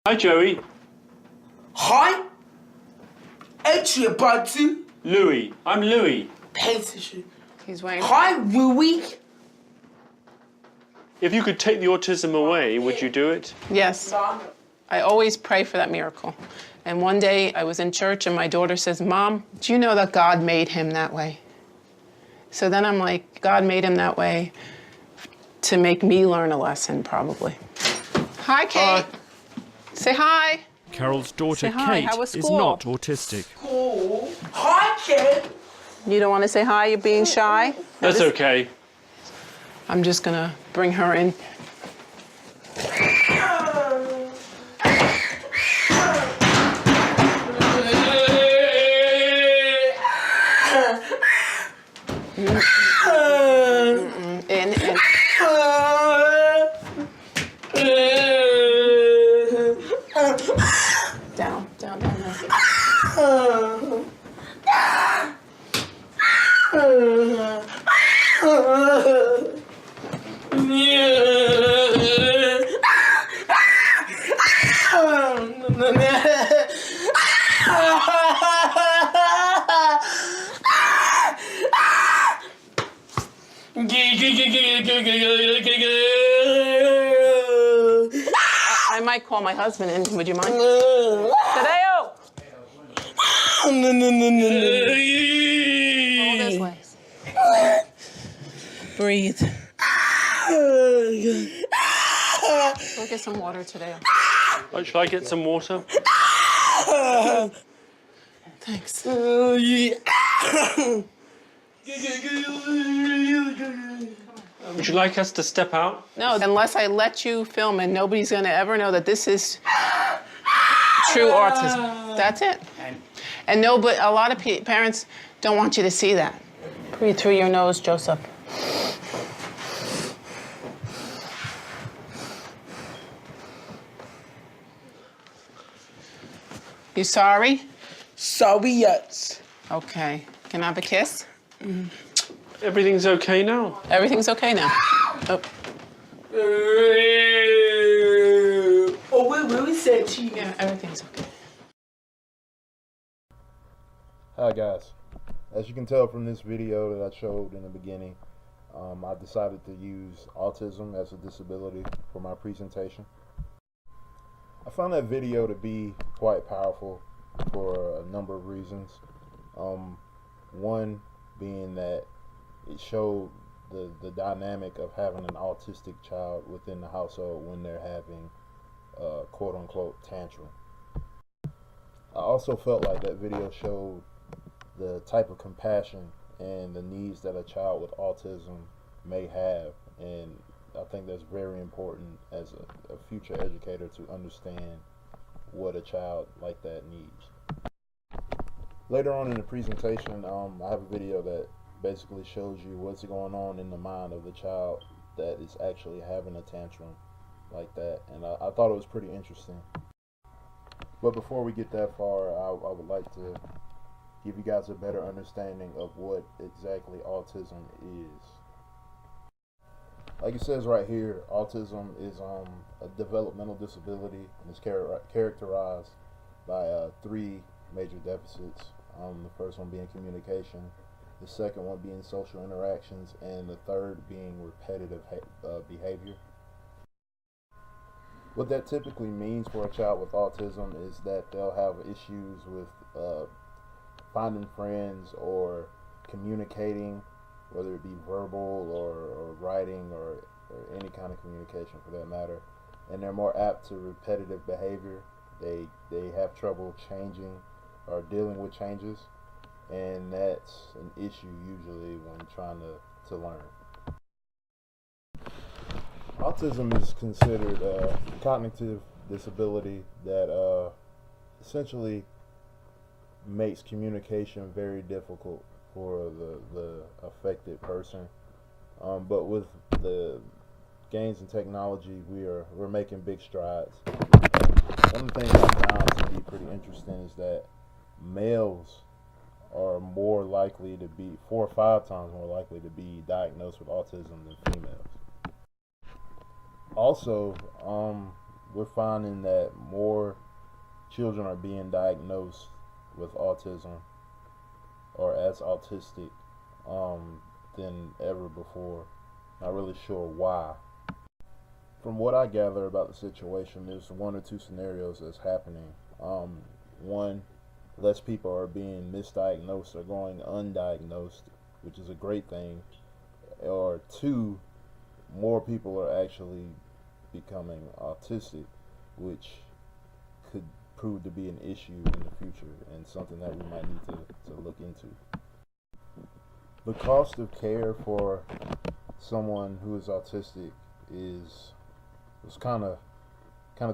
Hi, Joey. Hi. Buddy. Louis. I'm Louis. Pay attention. He's waiting. Hi, Louis. If you could take the autism away, would you do it? Yes. I always pray for that miracle. And one day I was in church and my daughter says, Mom, do you know that God made him that way? So then I'm like, God made him that way to make me learn a lesson, probably. Hi, Kate. Say hi. Carol's daughter, hi. Kate, How was is school? not autistic. Cool. Hi, kid. You don't want to say hi? You're being shy? That's okay. I'm just going to bring her in. In. Down. I might call my husband in. Would you mind? Tadeo! Hold his legs. Breathe. Go get some water, Tadeo. Shall I get some water? Thanks. Would you like us to step out? No, unless I let you film and nobody's gonna ever know that this is true autism. That's it. And no, but a lot of parents don't want you to see that. Breathe through your nose, Joseph. You sorry? Sorry, yes. Okay. Can I have a kiss? Everything's okay now. Everything's okay now. Oh. What Louis said to you. Yeah, everything's okay. Hi guys, as you can tell from this video that I showed in the beginning, I decided to use autism as a disability for my presentation. I found that video to be quite powerful for a number of reasons. One being that it showed the dynamic of having an autistic child within the household when they're having a quote-unquote tantrum. I also felt like that video showed the type of compassion and the needs that a child with autism may have, and I think that's very important as a future educator to understand what a child like that needs. Later on in the presentation, I have a video that basically shows you what's going on in the mind of the child that is actually having a tantrum like that, and I thought it was pretty interesting. But before we get that far, I would like to give you guys a better understanding of what exactly autism is. Like it says right here, autism is a developmental disability, and it's characterized by 3 major deficits. The first one being communication, the second one being social interactions, and the third being repetitive behavior. What that typically means for a child with autism is that they'll have issues with finding friends or communicating, whether it be verbal or writing or any kind of communication for that matter. And they're more apt to repetitive behavior. They have trouble changing or dealing with changes, and that's an issue usually when trying to learn. Autism is considered a cognitive disability that essentially makes communication very difficult for the affected person. But with the gains in technology, we're making big strides. One of the things I found to be pretty interesting is that males are more likely to be 4 or 5 times more likely to be diagnosed with autism than females. Also, we're finding that more children are being diagnosed with autism or as autistic than ever before. Not really sure why. From what I gather about the situation, there's one or two scenarios that's happening. One, less people are being misdiagnosed or going undiagnosed, which is a great thing. Or two, more people are actually becoming autistic, which could prove to be an issue in the future and something that we might need to look into. The cost of care for someone who is autistic was kind of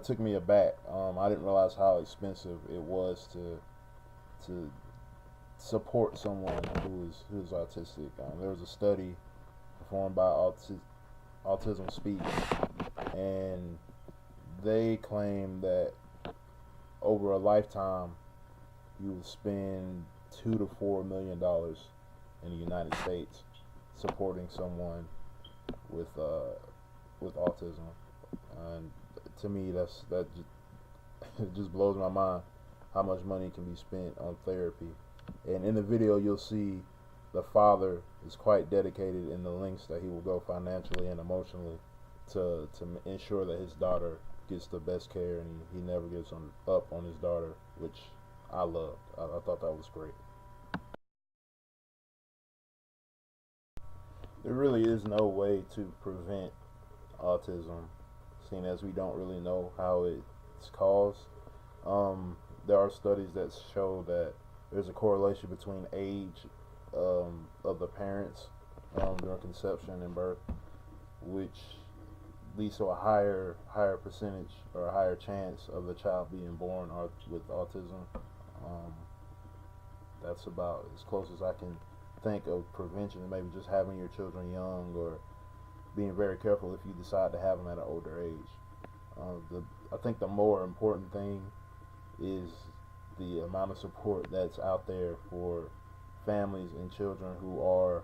took me aback. I didn't realize how expensive it was to support someone who is autistic. There was a study performed by Autism Speaks, and they claim that over a lifetime you will spend $2 to $4 million in the United States supporting someone with autism. And to me, that it just blows my mind how much money can be spent on therapy. And in the video, you'll see the father is quite dedicated in the lengths that he will go financially and emotionally to ensure that his daughter gets the best care, and he never gives up on his daughter, which I loved. I thought that was great. There really is no way to prevent autism, seeing as we don't really know how it's caused. There are studies that show that there's a correlation between age of the parents during conception and birth, which leads to a higher percentage or a higher chance of the child being born with autism. That's about as close as I can think of prevention. Maybe just having your children young, or being very careful if you decide to have them at an older age. I think the more important thing is the amount of support that's out there for families and children who are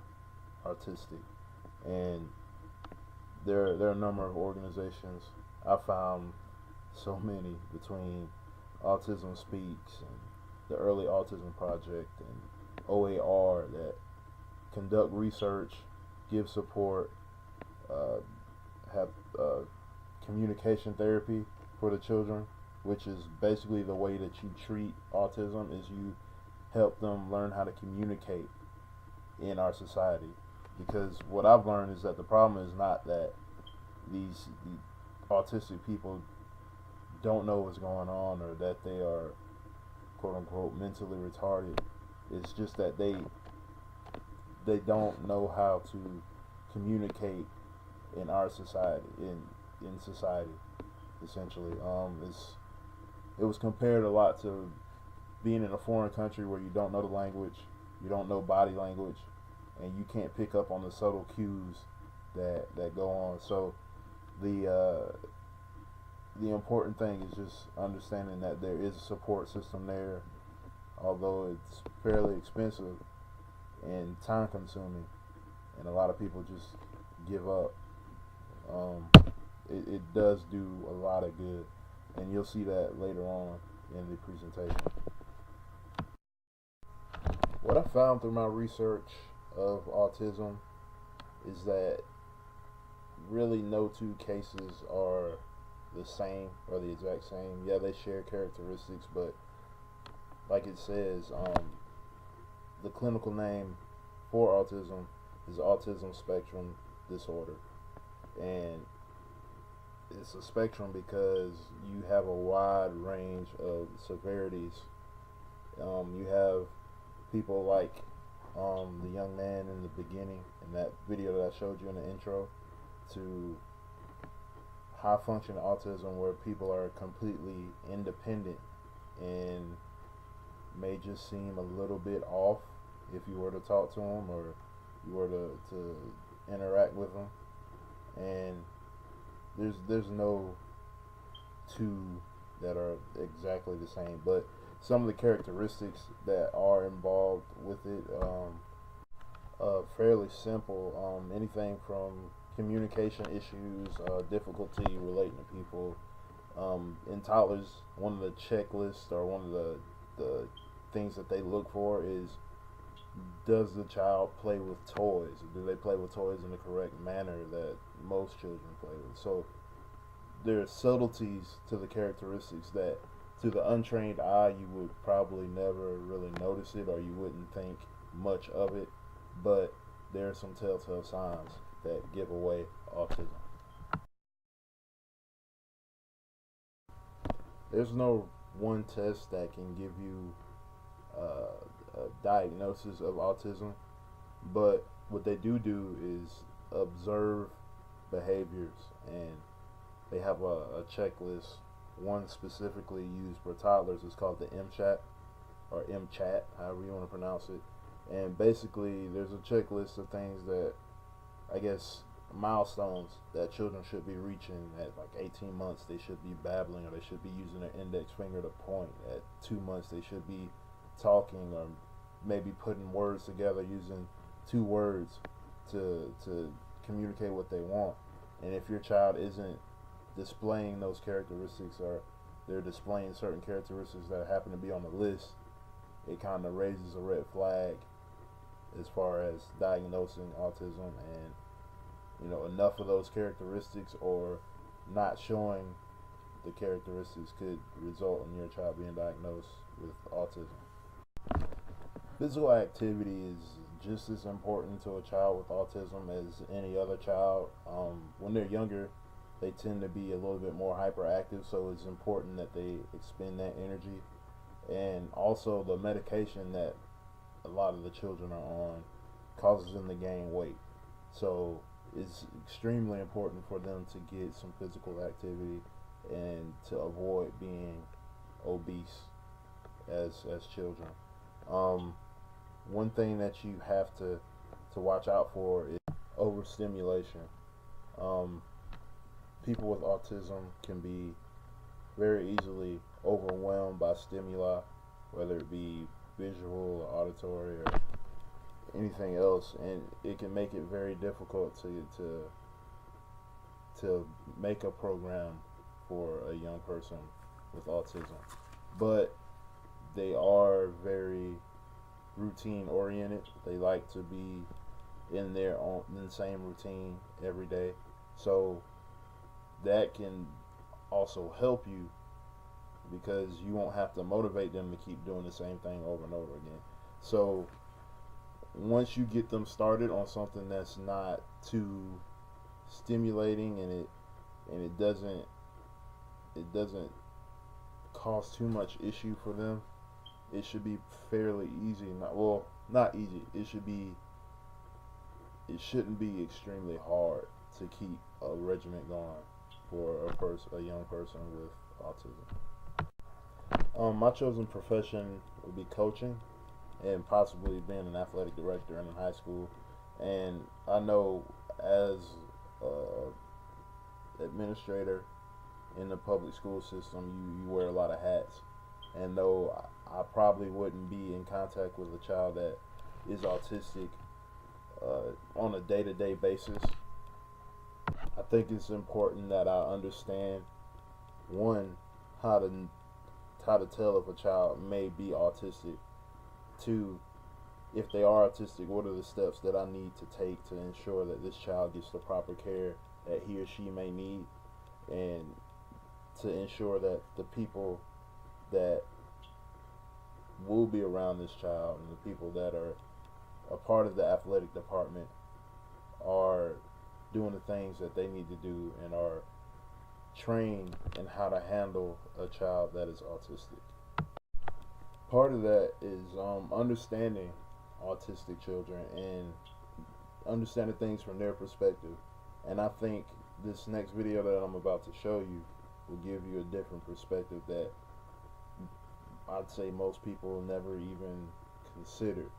autistic. And there are a number of organizations. I found so many, between Autism Speaks and the Early Autism Project and OAR, that conduct research, give support, have communication therapy for the children, which is basically the way that you treat autism, is you help them learn how to communicate in our society. Because what I've learned is that the problem is not that the autistic people don't know what's going on, or that they are quote unquote mentally retarded. It's just that they don't know how to communicate in our society, in society, essentially. It was compared a lot to being in a foreign country where you don't know the language, you don't know body language, and you can't pick up on the subtle cues that go on. So the important thing is just understanding that there is a support system there, although it's fairly expensive and time consuming, and a lot of people just give up. It does do a lot of good, and you'll see that later on in the presentation. What I found through my research of autism is that really no two cases are the same or the exact same. Yeah, they share characteristics, but like it says, the clinical name for autism is autism spectrum disorder. And it's a spectrum because you have a wide range of severities. You have people like the young man in the beginning in that video that I showed you in the intro, to high function autism where people are completely independent and may just seem a little bit off if you were to talk to them or you were to interact with them. And there's no two that are exactly the same, but some of the characteristics that are involved with it fairly simple. Anything from communication issues, difficulty relating to people, In toddlers, one of the checklists or one of the things that they look for is, does the child play with toys? Do they play with toys in the correct manner that most children play with? So there are subtleties to the characteristics that to the untrained eye you would probably never really notice it, or you wouldn't think much of it, but there are some telltale signs that give away autism. There's no one test that can give you a diagnosis of autism, but what they do is observe behaviors, and they have a checklist. One specifically used for toddlers is called the MChat, or MChat, however you want to pronounce it. And basically there's a checklist of things that, I guess, milestones that children should be reaching. At like 18 months they should be babbling, or they should be using their index finger to point. At 2 months they should be talking, or maybe putting words together using 2 words to communicate what they want. And if your child isn't displaying those characteristics, or they're displaying certain characteristics that happen to be on the list, it kind of raises a red flag as far as diagnosing autism. And enough of those characteristics or not showing the characteristics could result in your child being diagnosed with autism. Physical activity is just as important to a child with autism as any other child. When they're younger, they tend to be a little bit more hyperactive, so it's important that they expend that energy. And also the medication that a lot of the children are on causes them to gain weight. So it's extremely important for them to get some physical activity and to avoid being obese as children. One thing that you have to watch out for is overstimulation. People with autism can be very easily overwhelmed by stimuli, whether it be visual or auditory or anything else, and it can make it very difficult to make a program for a young person with autism. But they are very routine oriented. They like to be in the same routine every day, so that can also help you, because you won't have to motivate them to keep doing the same thing over and over again. So once you get them started on something that's not too stimulating, and it doesn't cause too much issue for them, it should be fairly easy. Not easy. It shouldn't be extremely hard to keep a regimen going for a young person with autism. My chosen profession would be coaching, and possibly being an athletic director in high school. And I know as administrator in the public school system, you wear a lot of hats. And though I probably wouldn't be in contact with a child that is autistic on a day-to-day basis, I think it's important that I understand, one, how to tell if a child may be autistic. Two, if they are autistic, what are the steps that I need to take to ensure that this child gets the proper care that he or she may need, and to ensure that the people that will be around this child and the people that are a part of the athletic department are doing the things that they need to do and are trained in how to handle a child that is autistic. Part of that is understanding autistic children and understanding things from their perspective. And I think this next video that I'm about to show you will give you a different perspective that I'd say most people never even considered.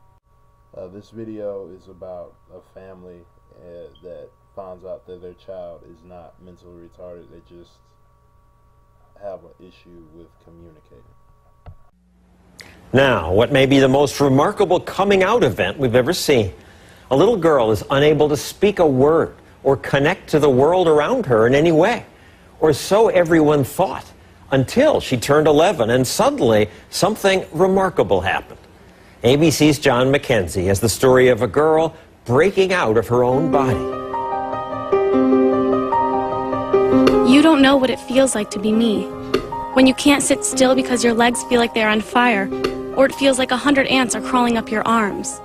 This video is about a family that finds out that their child is not mentally retarded. They just have an issue with communicating. Now, what may be the most remarkable coming out event we've ever seen. A little girl is unable to speak a word or connect to the world around her in any way. or so everyone thought, until she turned 11 and suddenly something remarkable happened. ABC's John McKenzie has the story of a girl breaking out of her own body. You don't know what it feels like to be me. When you can't sit still because your legs feel like they're on fire, or it feels like 100 ants are crawling up your arms.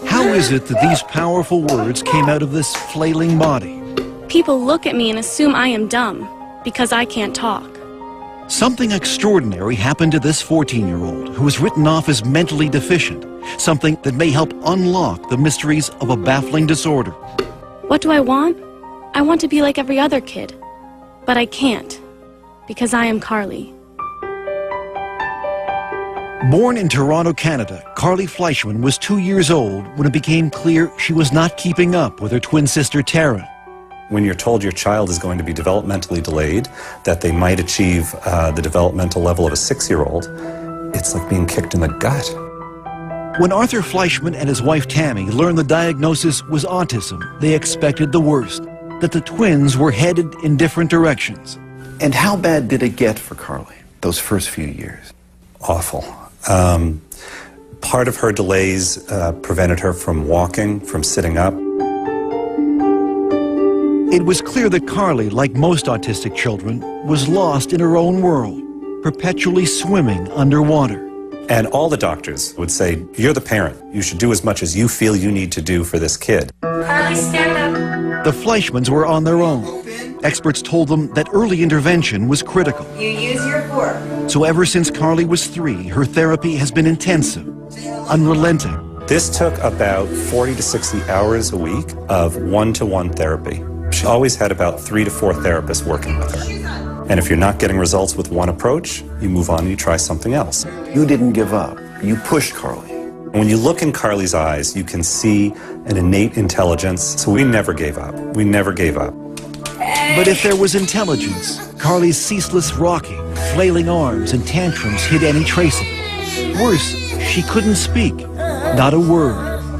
How is it that these powerful words came out of this flailing body? People look at me and assume I am dumb because I can't talk. Something extraordinary happened to this 14-year-old who was written off as mentally deficient, something that may help unlock the mysteries of a baffling disorder. What do I want? I want to be like every other kid, but I can't because I am Carly. Born in Toronto, Canada, Carly Fleischman was 2 years old when it became clear she was not keeping up with her twin sister Tara. When you're told your child is going to be developmentally delayed, that they might achieve the developmental level of a 6-year-old, it's like being kicked in the gut. When Arthur Fleischman and his wife Tammy learned the diagnosis was autism, they expected the worst, that the twins were headed in different directions. And how bad did it get for Carly those first few years? Awful. Part of her delays prevented her from walking, from sitting up. It was clear that Carly, like most autistic children, was lost in her own world, perpetually swimming underwater. And all the doctors would say, you're the parent. You should do as much as you feel you need to do for this kid. Carly, stand up. The Fleischmans were on their own. Experts told them that early intervention was critical. You use your fork. So ever since Carly was 3, her therapy has been intensive, unrelenting. This took about 40 to 60 hours a week of one-to-one therapy. She always had about 3 to 4 therapists working with her. And if you're not getting results with one approach, you move on and you try something else. You didn't give up. You pushed Carly. When you look in Carly's eyes, you can see an innate intelligence. So we never gave up. We never gave up. But if there was intelligence, Carly's ceaseless rocking, flailing arms, and tantrums hid any trace of it. Worse, she couldn't speak, not a word.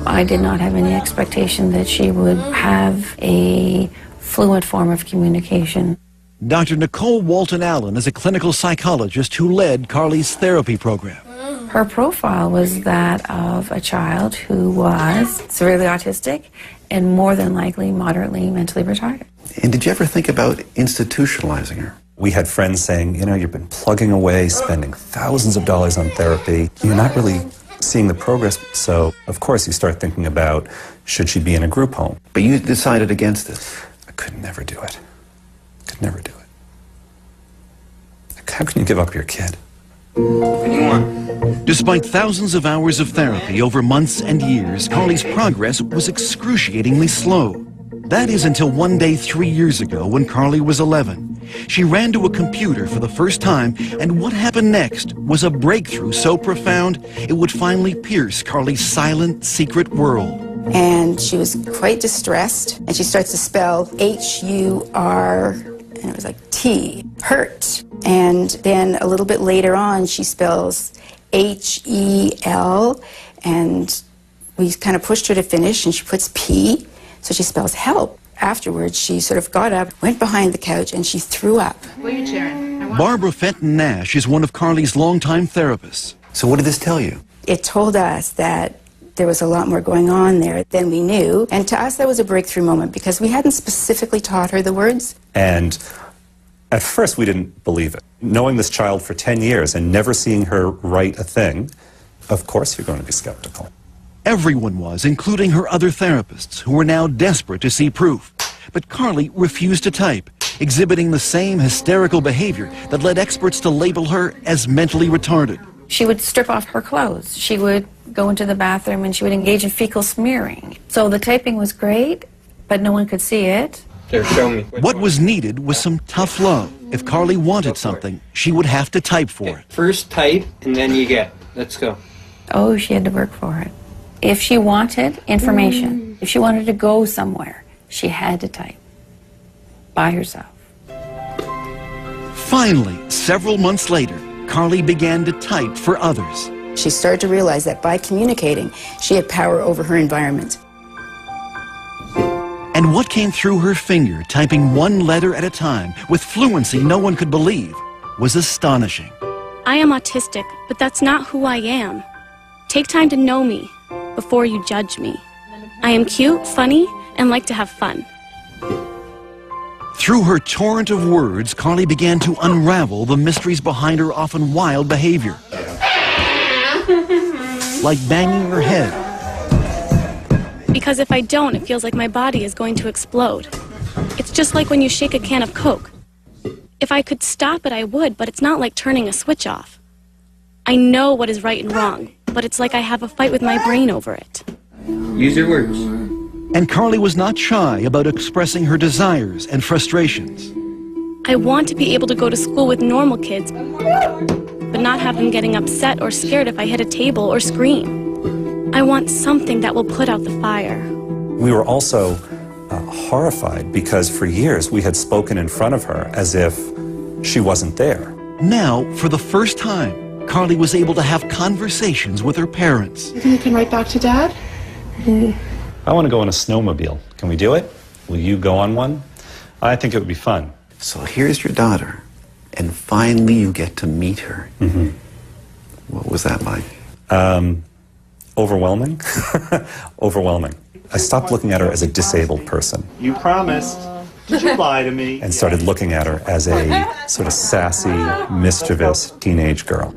I did not have any expectation that she would have a fluent form of communication. Dr. Nicole Walton-Allen is a clinical psychologist who led Carly's therapy program. Her profile was that of a child who was severely autistic and more than likely moderately mentally retarded. And did you ever think about institutionalizing her? We had friends saying, you know, you've been plugging away, spending thousands of dollars on therapy. You're not really seeing the progress. So, of course, you start thinking about, should she be in a group home? But you decided against it. I could never do it. Could never do it. How can you give up your kid? Despite thousands of hours of therapy over months and years, Carly's progress was excruciatingly slow. That is until one day 3 years ago when Carly was 11. She ran to a computer for the first time, and what happened next was a breakthrough so profound it would finally pierce Carly's silent, secret world. And she was quite distressed, and she starts to spell H-U-R, and it was like T, hurt. And then a little bit later on, she spells H-E-L, and we kind of pushed her to finish, and she puts P, so she spells help. Afterwards, she sort of got up, went behind the couch, and she threw up. What are you cheering? Barbara Fenton Nash is one of Carly's longtime therapists. So what did this tell you? It told us that there was a lot more going on there than we knew. And to us, that was a breakthrough moment because we hadn't specifically taught her the words. And at first, we didn't believe it. Knowing this child for 10 years and never seeing her write a thing, of course you're going to be skeptical. Everyone was, including her other therapists, who were now desperate to see proof. But Carly refused to type, exhibiting the same hysterical behavior that led experts to label her as mentally retarded. She would strip off her clothes. She would go into the bathroom and she would engage in fecal smearing. So the typing was great, but no one could see it. Here, show me. What was needed was some tough love. If Carly wanted something, she would have to type for it. First type, and then you get. Let's go. Oh, she had to work for it. If she wanted information, if she wanted to go somewhere, she had to type by herself. Finally, several months later, Carly began to type for others. She started to realize that by communicating, she had power over her environment. And what came through her finger, typing one letter at a time, with fluency no one could believe, was astonishing. I am autistic, but that's not who I am. Take time to know me before you judge me. I am cute, funny, and like to have fun. Through her torrent of words, Carly began to unravel the mysteries behind her often wild behavior. Like banging her head. Because if I don't, it feels like my body is going to explode. It's just like when you shake a can of Coke. If I could stop it, I would, but it's not like turning a switch off. I know what is right and wrong, but it's like I have a fight with my brain over it. Use your words. And Carly was not shy about expressing her desires and frustrations. I want to be able to go to school with normal kids, but not have them getting upset or scared if I hit a table or scream. I want something that will put out the fire. We were also horrified because for years we had spoken in front of her as if she wasn't there. Now, for the first time, Carly was able to have conversations with her parents. You think you can write back to Dad? I want to go on a snowmobile. Can we do it? Will you go on one? I think it would be fun. So here's your daughter, and finally you get to meet her. Mm-hmm. What was that like? Overwhelming. Overwhelming. I stopped looking at her as a disabled person. You promised. Did you lie to me? And started looking at her as a sort of sassy, mischievous teenage girl.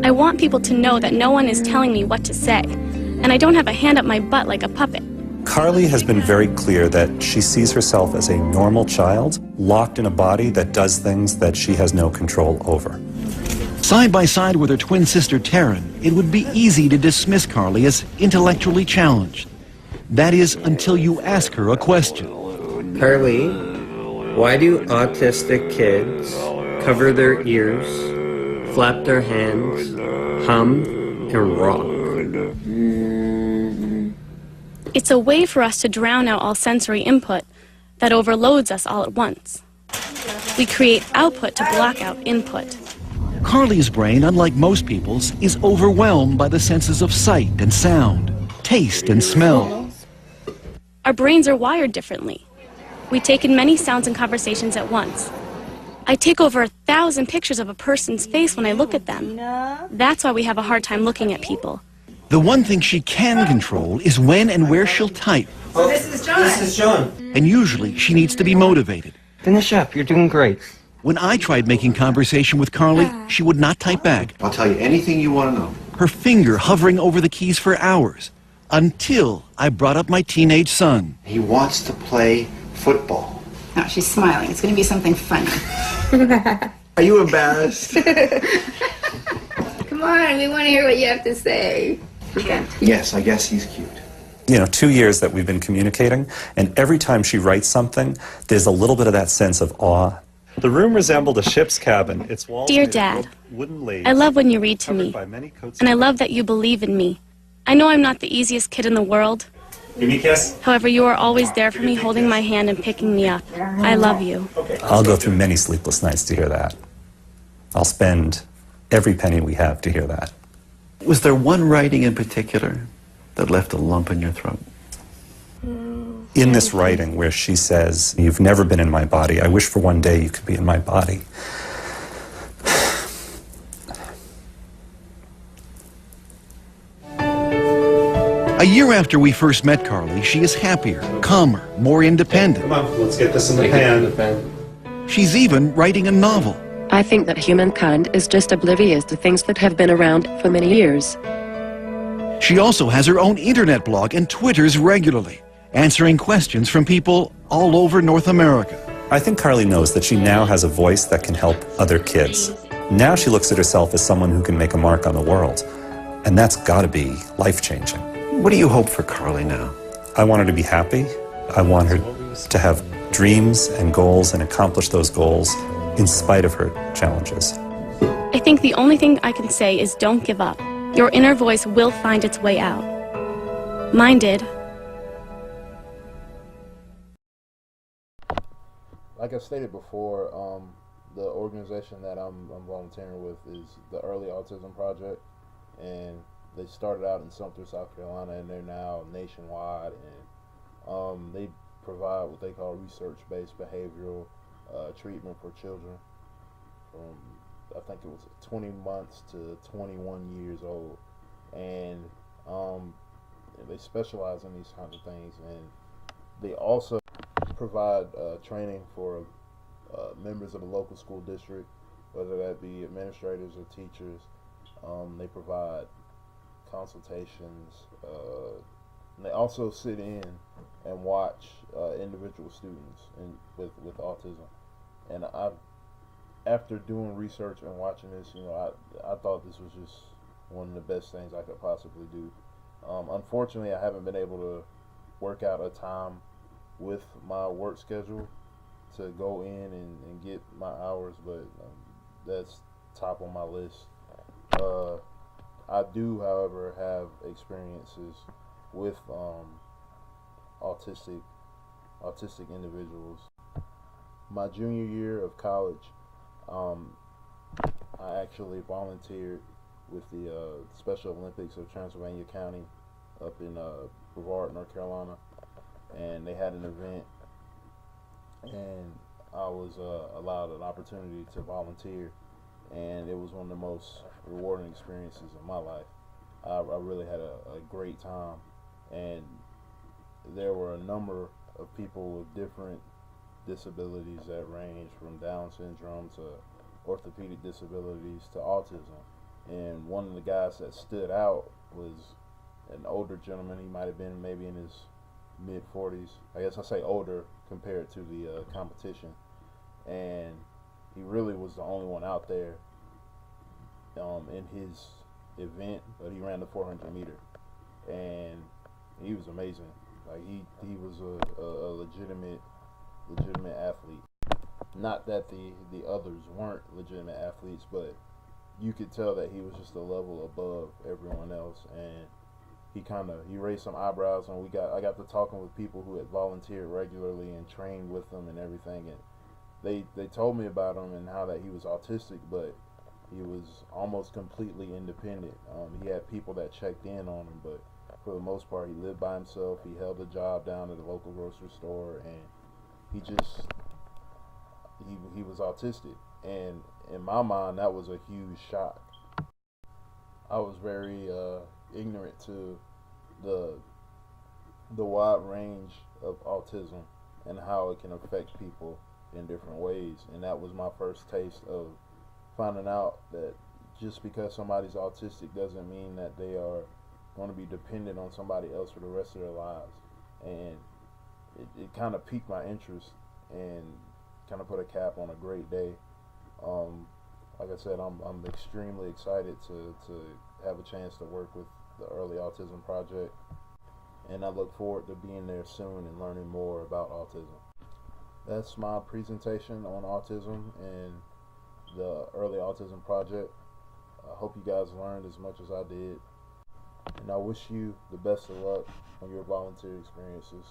I want people to know that no one is telling me what to say, and I don't have a hand up my butt like a puppet. Carly has been very clear that she sees herself as a normal child, locked in a body that does things that she has no control over. Side by side with her twin sister Taryn, it would be easy to dismiss Carly as intellectually challenged. That is, until you ask her a question. Carly, why do autistic kids cover their ears, flap their hands, hum, and rock? It's a way for us to drown out all sensory input that overloads us all at once. We create output to block out input. Carly's brain, unlike most people's, is overwhelmed by the senses of sight and sound, taste and smell. Our brains are wired differently. We take in many sounds and conversations at once. I take over 1,000 pictures of a person's face when I look at them. That's why we have a hard time looking at people. The one thing she can control is when and where she'll type. So this is John. This is John. And usually she needs to be motivated. Finish up. You're doing great. When I tried making conversation with Carly, she would not type back. I'll tell you anything you want to know. Her finger hovering over the keys for hours, until I brought up my teenage son. He wants to play football. Oh, she's smiling. It's going to be something funny. Are you embarrassed? Come on, we want to hear what you have to say. Yes, I guess he's cute. You know, 2 years that we've been communicating, and every time she writes something, there's a little bit of that sense of awe. The room resembled a ship's cabin. Its walls Dear made of Dad, wooden laths, I love when you read to covered me, by many coats and I of- love that you believe in me. I know I'm not the easiest kid in the world. Give me a kiss. However, you are always there for me, holding my hand and picking me up. I love you. I'll go through many sleepless nights to hear that. I'll spend every penny we have to hear that. Was there one writing in particular that left a lump in your throat? In this writing where she says, "You've never been in my body. I wish for one day you could be in my body." A year after we first met Carly, she is happier, calmer, more independent. Come on, let's get this in the pan. She's even writing a novel. I think that humankind is just oblivious to things that have been around for many years. She also has her own internet blog and twitters regularly, answering questions from people all over North America. I think Carly knows that she now has a voice that can help other kids. Now she looks at herself as someone who can make a mark on the world. And that's got to be life-changing. What do you hope for Carly now? I want her to be happy. I want her to have dreams and goals and accomplish those goals in spite of her challenges. I think the only thing I can say is don't give up. Your inner voice will find its way out. Mine did. Like I stated before, the organization that I'm volunteering with is the Early Autism Project, and they started out in Sumter, South Carolina, and they're now nationwide, and They provide what they call research-based behavioral treatment for children from, I think it was 20 months to 21 years old, and they specialize in these kinds of things. And they also provide training for members of the local school district, whether that be administrators or teachers. They provide consultations. They also sit in and watch individual students with autism. And after doing research and watching this, I thought this was just one of the best things I could possibly do. Unfortunately, I haven't been able to work out a time with my work schedule to go in and get my hours, but that's top on my list. I do, however, have experiences with autistic individuals. My junior year of college, I actually volunteered with the Special Olympics of Transylvania County up in Brevard, North Carolina, and they had an event, and I was allowed an opportunity to volunteer, and it was one of the most rewarding experiences of my life. I really had a great time, and there were a number of people with different disabilities that range from Down syndrome to orthopedic disabilities to autism. And one of the guys that stood out was an older gentleman. He might have been maybe in his mid-40s. I guess I say older compared to the competition. And he really was the only one out there in his event, but he ran the 400 meter, and he was amazing. Like he was a legitimate athlete. Not that the others weren't legitimate athletes, but you could tell that he was just a level above everyone else. And he raised some eyebrows, and I got to talking with people who had volunteered regularly and trained with them and everything, and they told me about him and how that he was autistic, but he was almost completely independent. He had people that checked in on him, but for the most part, he lived by himself. He held a job down at a local grocery store, and he was autistic. And in my mind, that was a huge shock. I was very ignorant to the wide range of autism and how it can affect people in different ways. And that was my first taste of finding out that just because somebody's autistic doesn't mean that they are going to be dependent on somebody else for the rest of their lives. And it kind of piqued my interest and kind of put a cap on a great day. Like I said, I'm extremely excited to have a chance to work with the Early Autism Project, and I look forward to being there soon and learning more about autism. That's my presentation on autism and the Early Autism Project. I hope you guys learned as much as I did, and I wish you the best of luck on your volunteer experiences.